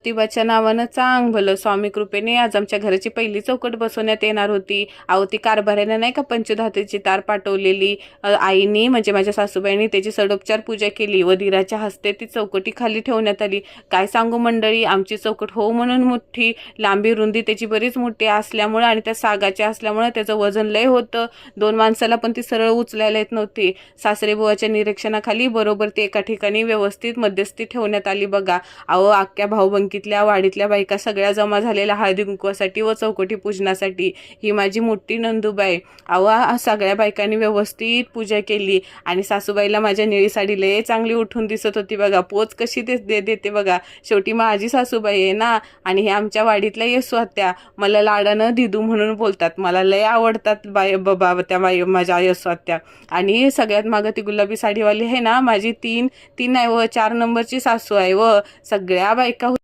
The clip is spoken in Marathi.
ज्योतिबाच्या नावानं चांग भलं. स्वामी कृपेने आज आमच्या घराची पहिली चौकट बसवण्यात येणार होती. अहो ती कारभाऱ्याने नाही का पंचधातूची तार पाठवलेली, आईनी म्हणजे माझ्या सासूबाईंनी त्याची सडोपचार पूजा केली व धीराच्या हस्ते ती चौकटी खाली ठेवण्यात आली. काय सांगू मंडळी, आमची चौकट हो म्हणून मोठी, लांबी रुंदी त्याची बरीच मोठी असल्यामुळे आणि त्या सागाच्या असल्यामुळे त्याचं वजन लय होतं. 2 माणसाला पण ती सरळ उचलायला येत नव्हती. सासरे बुवाच्या निरीक्षणाखाली बरोबर ते एका ठिकाणी व्यवस्थित मध्यस्थी ठेवण्यात आली बघा. अहो अख्ख्या भाऊबंकीतल्या वाडीतल्या बायका सगळ्या जमा झालेल्या हळदी कुंकवासाठी व चौकटी पूजनासाठी. ही माझी मोठी नंदूबाई. अहो सगळ्या बायकांनी व्यवस्थित पूजा केली आणि सासूबाईला माझ्या निळी साडी लय चांगली उठून दिसत होती बघा. पोच कशी देते बघा. शेवटी माझी सासूबाई आहे ना. आणि हे आमच्या वाडीतल्या येसू आत्या मला लाडानं दिदू म्हणून बोलतात. मला लय आवडतात बाबा त्या माझ्या येसू आत्या. आणि सगळ्यात मागं ती गुलाबी साडीवाली आहे ना, माझी 3 नाही व 4 नंबरची सासू आहे व सगळ्या बायका